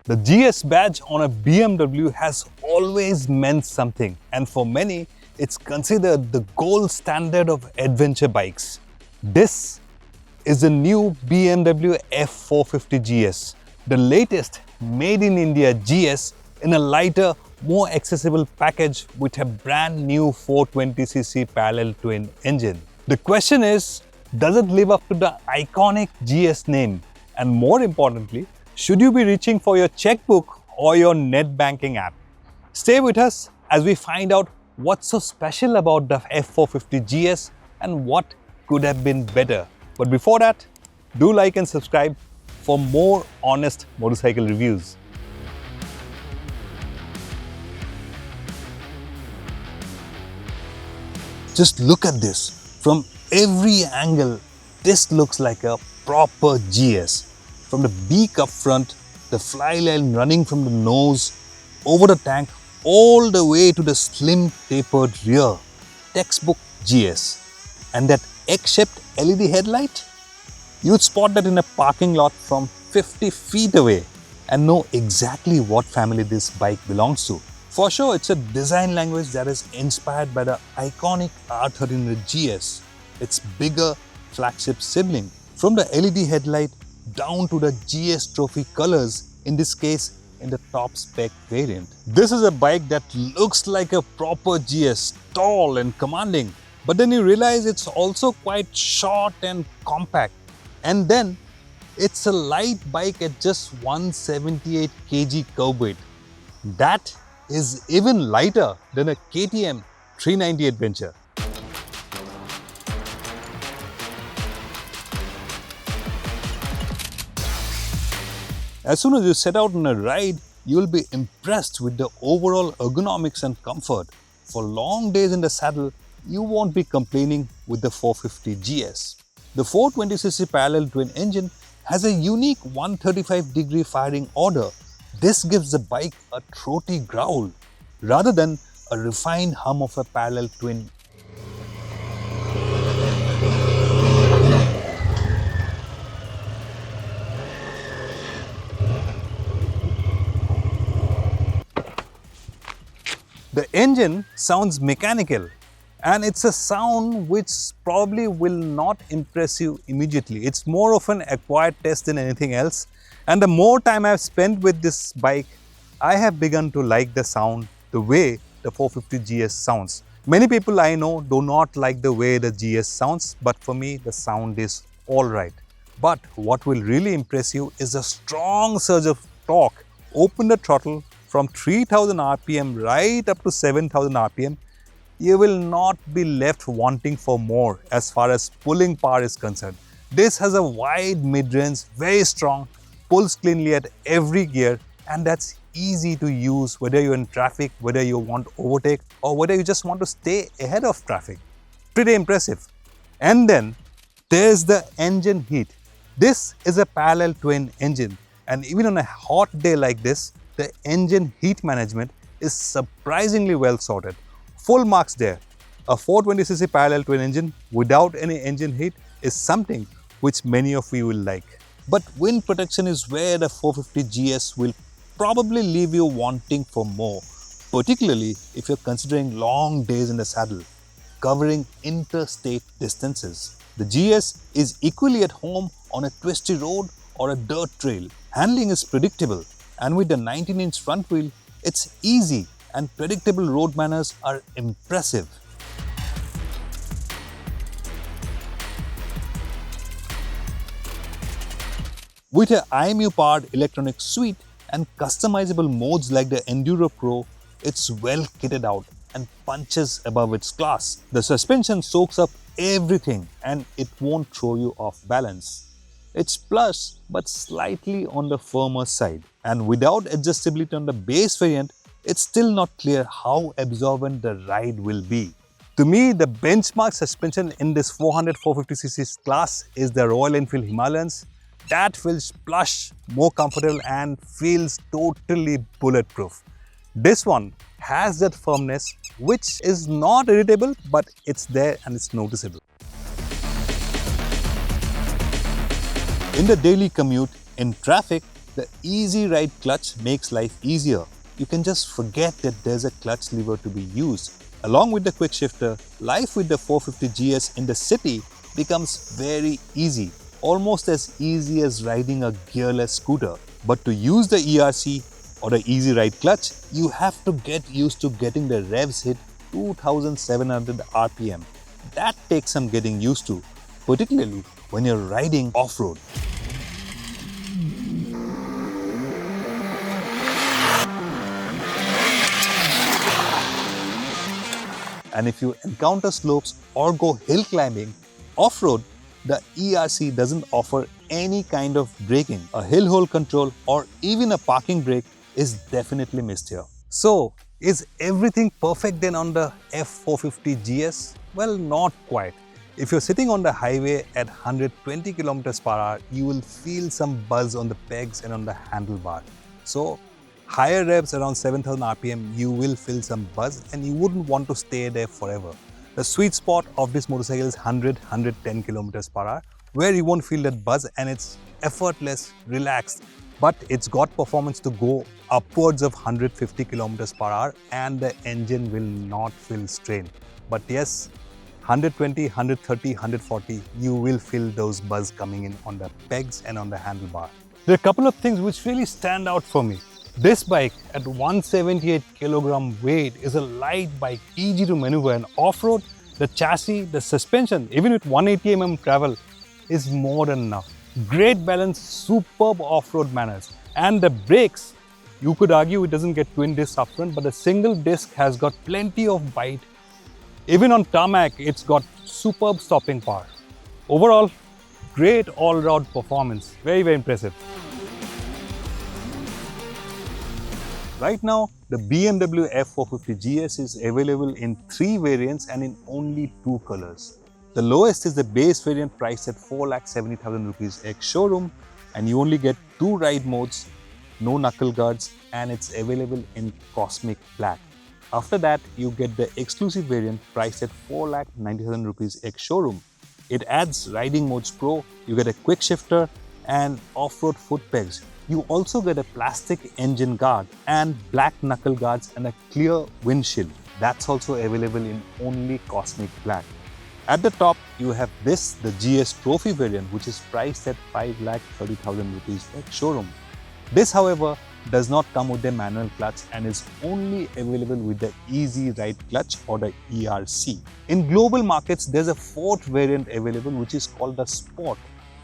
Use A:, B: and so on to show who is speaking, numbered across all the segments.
A: The GS badge on a BMW has always meant something, and for many, it's considered the gold standard of adventure bikes. This is the new BMW F 450 GS, the latest made in India GS in a lighter, more accessible package with a brand new 420cc parallel twin engine. The question is, does it live up to the iconic GS name? And more importantly, should you be reaching for your checkbook or your net banking app? Stay with us as we find out what's so special about the F450 GS and what could have been better. But before that, do like and subscribe for more honest motorcycle reviews. Just look at this. From every angle, this looks like a proper GS. From the beak up front, the flyline running from the nose, over the tank, all the way to the slim tapered rear. Textbook GS. And that egg-shaped LED headlight? You'd spot that in a parking lot from 50 feet away and know exactly what family this bike belongs to. For sure, it's a design language that is inspired by the iconic R13 GS, its bigger flagship sibling. From the LED headlight down to the GS trophy colors, in this case in the top-spec variant. This is a bike that looks like a proper GS, tall and commanding, but then you realize it's also quite short and compact. And then it's a light bike at just 178 kg curb weight. That is even lighter than a KTM 390 Adventure. As soon as you set out on a ride, you will be impressed with the overall ergonomics and comfort. For long days in the saddle, you won't be complaining with the 450 GS. The 420cc parallel twin engine has a unique 135-degree firing order. This gives the bike a throaty growl rather than a refined hum of a parallel twin. The engine sounds mechanical, and it's a sound which probably will not impress you immediately. It's more of an acquired taste than anything else. And the more time I've spent with this bike, I have begun to like the sound, the way the 450 GS sounds. Many people I know do not like the way the GS sounds, but for me the sound is alright. But what will really impress you is the strong surge of torque. Open the throttle from 3000 RPM right up to 7000 RPM. You will not be left wanting for more as far as pulling power is concerned. This has a wide mid-range, very strong, pulls cleanly at every gear, and that's easy to use whether you're in traffic, whether you want to overtake, or whether you just want to stay ahead of traffic. Pretty impressive. And then there's the engine heat. This is a parallel twin engine, and even on a hot day like this, the engine heat management is surprisingly well sorted. Full marks there. A 420cc parallel twin engine without any engine heat is something which many of you will like. But wind protection is where the 450 GS will probably leave you wanting for more, particularly if you're considering long days in the saddle, covering interstate distances. The GS is equally at home on a twisty road or a dirt trail. Handling is predictable, and with the 19-inch front wheel, it's easy and predictable road manners are impressive. With an IMU-powered electronic suite and customizable modes like the Enduro Pro, it's well kitted out and punches above its class. The suspension soaks up everything and it won't throw you off balance. It's plush but slightly on the firmer side, and without adjustability on the base variant, it's still not clear how absorbent the ride will be. To me, the benchmark suspension in this 450cc class is the Royal Enfield Himalayans. That feels plush, more comfortable and feels totally bulletproof. This one has that firmness which is not irritable, but it's there and it's noticeable. In the daily commute, in traffic, The easy ride clutch makes life easier. You can just forget that there's a clutch lever to be used. Along with the quick shifter, life with the 450 GS in the city becomes very easy, almost as easy as riding a gearless scooter. But to use the ERC or the easy ride clutch, you have to get used to getting the revs hit 2700 RPM. That takes some getting used to, particularly when you're riding off-road. And if you encounter slopes or go hill climbing off-road, the ERC doesn't offer any kind of braking. A hill hold control or even a parking brake is definitely missed here. So, is everything perfect then on the F450 GS? Well, not quite. If you're sitting on the highway at 120 km per hour, you will feel some buzz on the pegs and on the handlebar. So, higher revs around 7000 RPM, you will feel some buzz and you wouldn't want to stay there forever. The sweet spot of this motorcycle is 100-110 km per hour, where you won't feel that buzz and it's effortless, relaxed. But it's got performance to go upwards of 150 km per hour and the engine will not feel strained. But yes, 120, 130, 140, you will feel those buzz coming in on the pegs and on the handlebar. There are a couple of things which really stand out for me. This bike at 178 kg weight is a light bike, easy to maneuver, and off-road, the chassis, the suspension, even with 180 mm travel, is more than enough. Great balance, superb off-road manners. And the brakes, you could argue it doesn't get twin discs up front, but the single disc has got plenty of bite. Even on tarmac, it's got superb stopping power. Overall, great all-round performance. Very, very impressive. Right now, the BMW F450 GS is available in 3 variants and in only 2 colors. The lowest is the base variant priced at 4,70,000 rupees ex-showroom, and you only get 2 ride modes, no knuckle guards, and it's available in Cosmic Black. After that, you get the exclusive variant priced at 4,90,000 rupees ex-showroom. It adds Riding Modes Pro, you get a quick shifter and off-road foot pegs. You also get a plastic engine guard and black knuckle guards and a clear windshield. That's also available in only Cosmic Black. At the top, you have this, the GS Trophy variant, which is priced at 5,30,000 rupees ex-showroom. This, however, does not come with the manual clutch and is only available with the Easy Ride clutch or the ERC. In global markets, there's a 4th variant available which is called the Sport,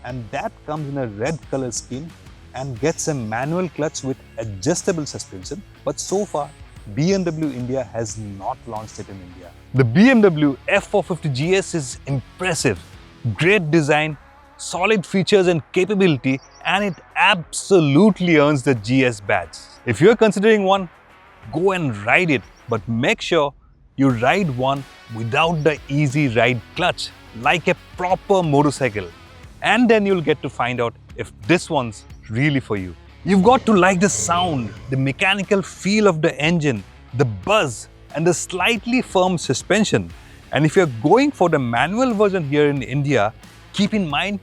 A: and that comes in a red color scheme and gets a manual clutch with adjustable suspension, but so far BMW India has not launched it in India. The BMW F450 GS is impressive, great design, solid features and capability, and it absolutely earns the GS badge. If you're considering one, go and ride it, but make sure you ride one without the Easy Ride clutch, like a proper motorcycle. And then you'll get to find out if this one's really for you. You've got to like the sound, the mechanical feel of the engine, the buzz, and the slightly firm suspension. And if you're going for the manual version here in India, keep in mind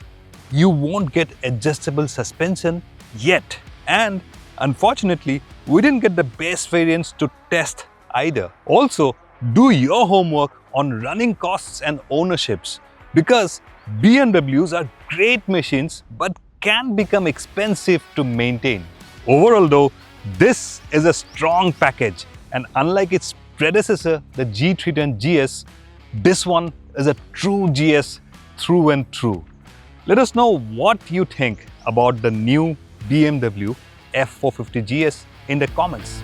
A: you won't get adjustable suspension yet. And unfortunately, we didn't get the best variants to test either. Also, do your homework on running costs and ownerships, because BMWs are great machines but can become expensive to maintain. Overall though, this is a strong package, and unlike its predecessor, the G310 GS, this one is a true GS through and through. Let us know what you think about the new BMW F450 GS in the comments.